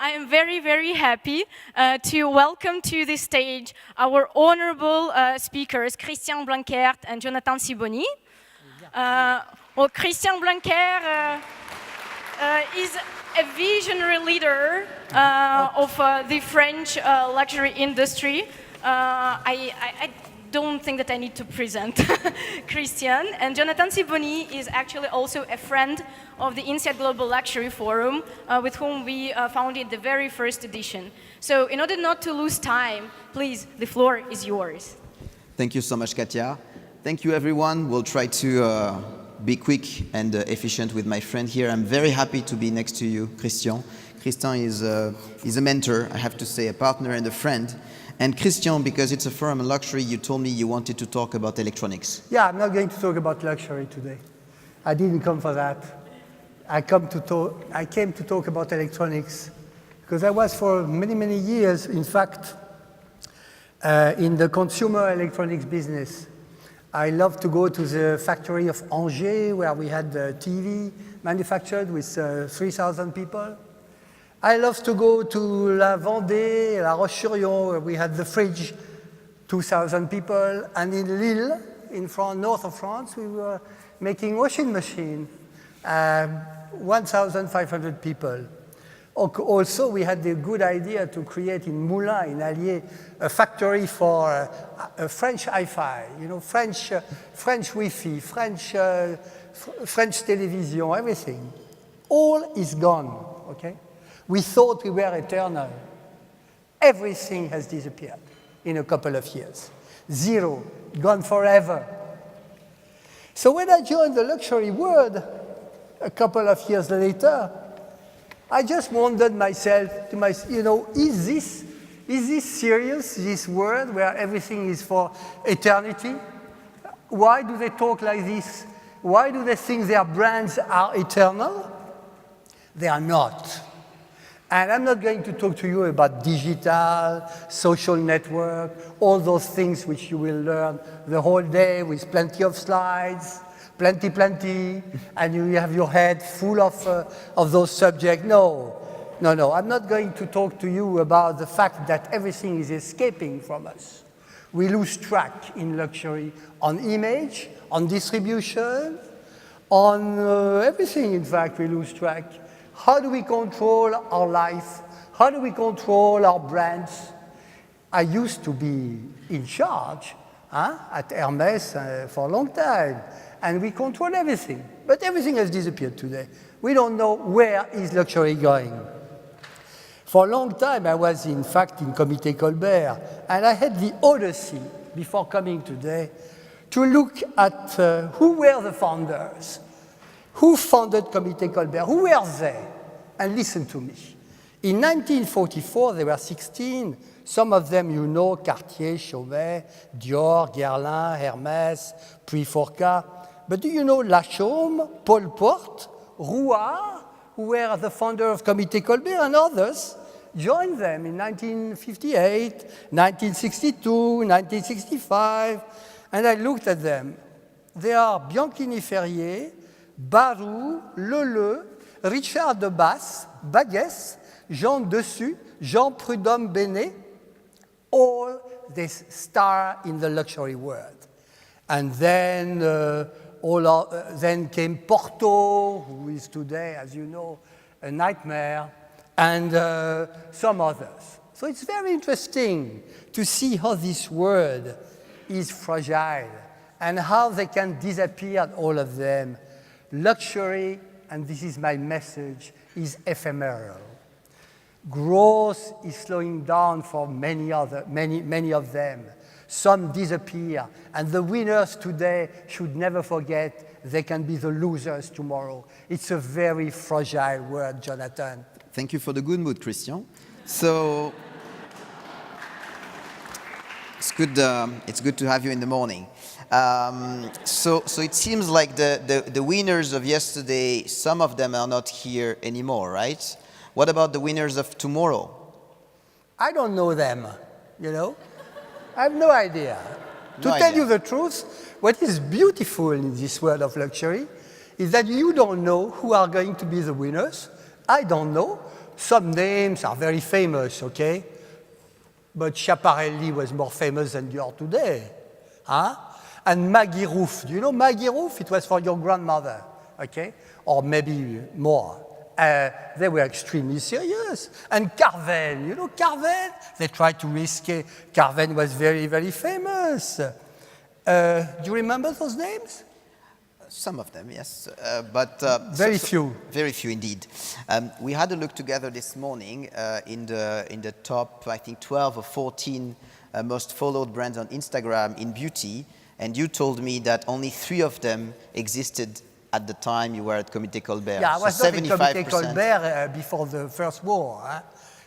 I am very, very happy to welcome to the stage our honorable speakers, Christian Blanckaert and Jonathan Siboni. Christian Blanckaert is a visionary leader of the French luxury industry. I don't think that I need to present Christian. And Jonathan Siboni is actually also a friend of the INSEAD Global Luxury Forum, with whom we founded the very first edition. So in order not to lose time, please, the floor is yours. Thank you so much, Katia. Thank you, everyone. We'll try to be quick and efficient with my friend here. I'm very happy to be next to you, Christian. Christian is a mentor, I have to say, a partner and a friend. And Christian, because it's a forum on luxury, you told me you wanted to talk about electronics. Yeah, I'm not going to talk about luxury today. I didn't come for that. I came to talk about electronics because I was for many, many years, in fact, in the consumer electronics business. I love to go to the factory of Angers, where we had the TV manufactured with 3,000 people. I love to go to La Vendée, La Roche-sur-Yon, where we had the fridge, 2,000 people. And in Lille, in France, north of France, we were making washing machine, 1,500 people. Also, we had the good idea to create in Moulins, in Allier, a factory for French hi-fi, you know, French Wi-Fi, French television, everything. All is gone, okay? We thought we were eternal. Everything has disappeared in a couple of years. Zero, gone forever. So when I joined the luxury world a couple of years later, I just wondered myself to myself, you know, is this serious, this world where everything is for eternity? Why do they talk like this? Why do they think their brands are eternal? They are not. And I'm not going to talk to you about digital, social network, all those things which you will learn the whole day with plenty of slides, plenty, and you have your head full of those subjects. No, I'm not going to talk to you about the fact that everything is escaping from us. We lose track in luxury on image, on distribution, on everything, in fact, we lose track. How do we control our life? How do we control our brands? I used to be in charge at Hermès for a long time, and we control everything. But everything has disappeared today. We don't know where is luxury going. For a long time, I was, in fact, in Comité Colbert, and I had the odyssey, before coming today, to look at who were the founders. Who founded Comité Colbert? Who were they? And listen to me. In 1944, there were 16. Some of them you know, Cartier, Chauvet, Dior, Guerlain, Hermès, Puy-Forcat. But do you know Lachaume, Paul Porte, Rouard, who were the founder of Comité Colbert, and others joined them in 1958, 1962, 1965. And I looked at them. They are Bianchini-Ferrier, Barou, Leleu, Richard de Basse, Baguès, Jean Dessus, Jean Prudhomme Benet, all this star in the luxury world. And then, then came Porto, who is today, as you know, a nightmare, and some others. So it's very interesting to see how this world is fragile and how they can disappear, all of them. Luxury, and this is my message, is ephemeral. Growth is slowing down for many of them. Some disappear, and the winners today should never forget they can be the losers tomorrow. It's a very fragile world, Jonathan. Thank you for the good mood, Christian. So it's good to have you in the morning. So it seems like the winners of yesterday, some of them are not here anymore, right? What about the winners of tomorrow? I don't know them, you know. I have no idea. To tell you the truth, what is beautiful in this world of luxury is that you don't know who are going to be the winners. I don't know. some names are very famous, okay? But Schiaparelli was more famous than you are today. Huh? And Maggie Roof, do you know Maggie Roof? It was for your grandmother, okay? Or maybe more. They were extremely serious. And Carvel, you know Carvel? They tried to rescue. Carvel was very, very famous. Do you remember those names? Some of them, yes, but very few. Very few indeed. We had a look together this morning in the top, I think, 12 or 14 most followed brands on Instagram in beauty, and you told me that only 3 of them existed at the time you were at Comité Colbert. Yeah, I was so not in Comité Colbert before the first war. Huh?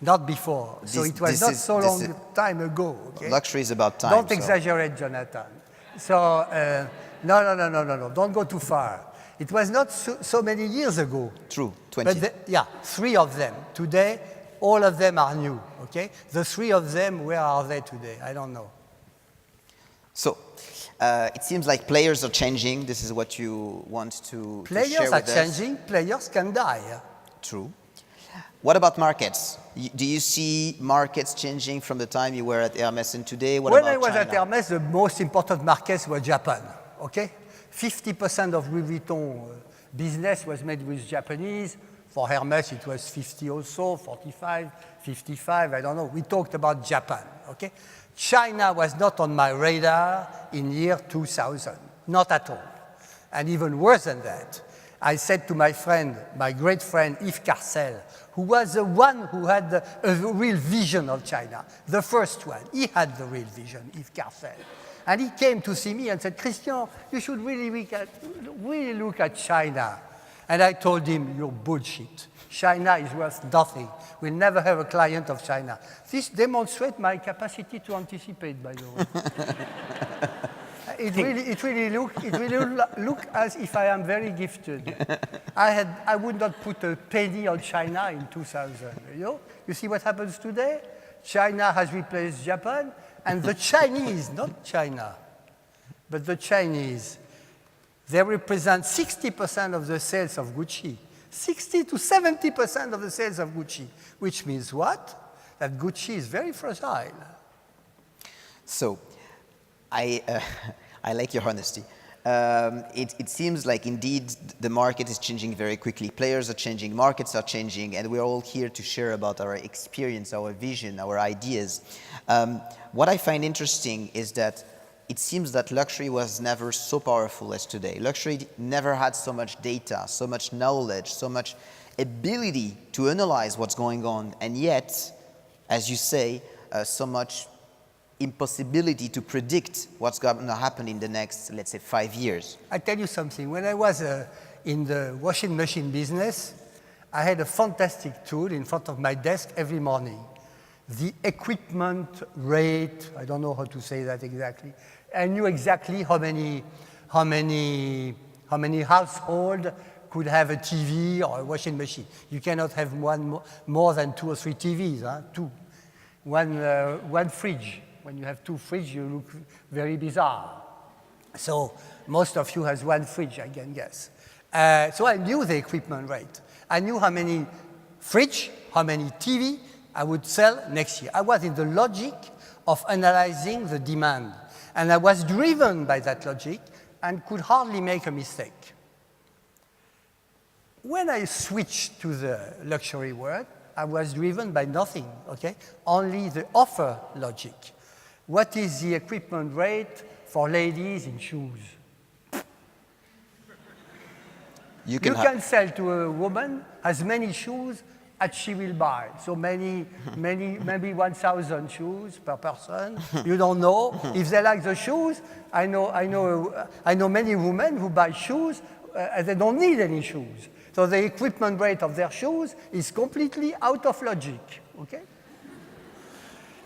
Not before. So it was not so long time ago. Okay? Luxury is about time. Don't exaggerate, Jonathan. So, no. Don't go too far. It was not so many years ago. True, 20. But 3 of them. Today, all of them are new, okay? The 3 of them, where are they today? I don't know. So, it seems like players are changing. This is what you want to share with us. Players are changing. Players can die. True. What about markets? Do you see markets changing from the time you were at Hermès and today? When I was at Hermès, the most important markets were Japan, okay? 50% of Louis Vuitton business was made with Japanese. For Hermès, it was 50 also, 45, 55, I don't know. We talked about Japan, okay? China was not on my radar in year 2000, not at all. And even worse than that, I said to my friend, my great friend Yves Carcel, who was the one who had a real vision of China, the first one. He had the real vision, Yves Carcel. And he came to see me and said, Christian, you should really look at China. And I told him, you're bullshit. China is worth nothing. We'll never have a client of China. This demonstrates my capacity to anticipate, by the way. It really look as if I am very gifted. I would not put a penny on China in 2000. You know? You see what happens today? China has replaced Japan, and the Chinese, not China, but the Chinese, they represent 60% of the sales of Gucci. 60 to 70% of the sales of Gucci, which means what? That Gucci is very fragile. So, I like your honesty. It seems like indeed the market is changing very quickly. Players are changing, markets are changing, and we're all here to share about our experience, our vision, our ideas. What I find interesting is that it seems that luxury was never so powerful as today. Luxury never had so much data, so much knowledge, so much ability to analyze what's going on, and yet, as you say, so much impossibility to predict what's going to happen in the next, let's say, 5 years. I tell you something. When I was in the washing machine business, I had a fantastic tool in front of my desk every morning. The equipment rate, I don't know how to say that exactly. I knew exactly how many households could have a TV or a washing machine. You cannot have more than 2 or 3 TVs, huh? 2. One fridge. When you have 2 fridges, you look very bizarre. So most of you has 1 fridge, I can guess. So I knew the equipment rate. I knew how many fridge, how many TV I would sell next year. I was in the logic of analyzing the demand. And I was driven by that logic and could hardly make a mistake. When I switched to the luxury world, I was driven by nothing, okay? Only the offer logic. What is the equipment rate for ladies in shoes? You can sell to a woman as many shoes as she will buy. So maybe 1,000 shoes per person. You don't know. If they like the shoes, I know many women who buy shoes and they don't need any shoes. So the equipment rate of their shoes is completely out of logic. Okay?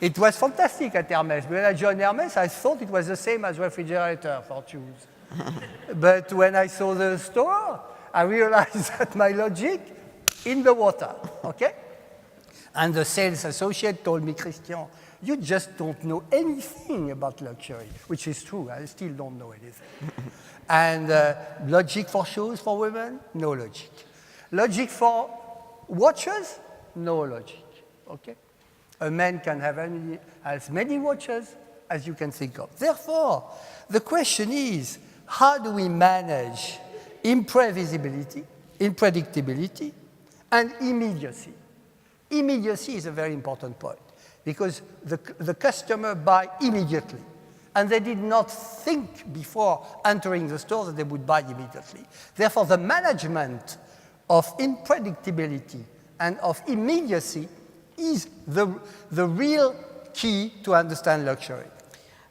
It was fantastic at Hermès. When I joined Hermès, I thought it was the same as refrigerator for shoes. But when I saw the store, I realized that my logic in the water, okay? And the sales associate told me, Christian, you just don't know anything about luxury, which is true. I still don't know anything. And logic for shoes for women? No logic. Logic for watches? no logic. Okay? A man can have as many watches as you can think of. Therefore, the question is, how do we manage imprevisibility, unpredictability, and immediacy? Immediacy is a very important point because the customer buy immediately. And they did not think before entering the store that they would buy immediately. Therefore, the management of unpredictability and of immediacy is the real key to understand luxury.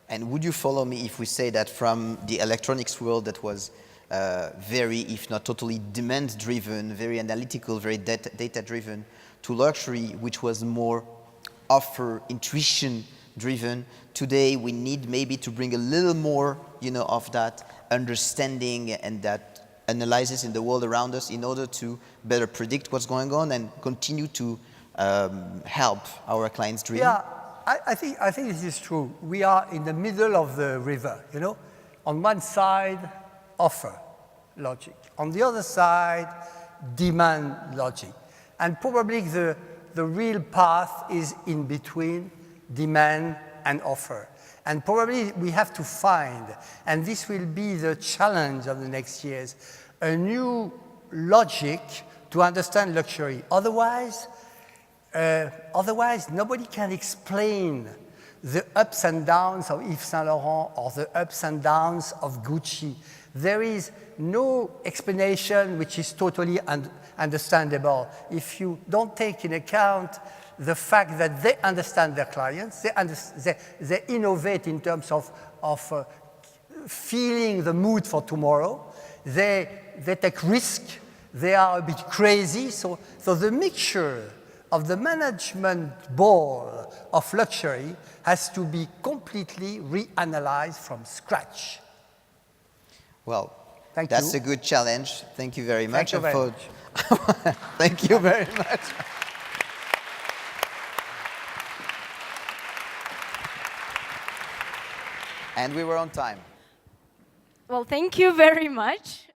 And would you follow me if we say that from the electronics world that was very, if not totally demand-driven, very analytical, very data-driven, to luxury, which was more offer, intuition-driven, today we need maybe to bring a little more, of that understanding and that analysis in the world around us in order to better predict what's going on and continue to help our clients dream? Yeah, I think this is true. We are in the middle of the river, On one side, offer logic. On the other side, demand logic. And probably the real path is in between demand and offer. And probably we have to find, and this will be the challenge of the next years, a new logic to understand luxury. Otherwise, nobody can explain the ups and downs of Yves Saint Laurent or the ups and downs of Gucci. There is no explanation which is totally understandable if you don't take into account the fact that they understand their clients, they innovate in terms of feeling the mood for tomorrow, they take risk, they are a bit crazy. So the mixture of the management ball of luxury has to be completely reanalyzed from scratch. Well, Thank that's you. a good challenge. Thank you very much. Thank you very much. Thank you very much. And we were on time. Well, thank you very much.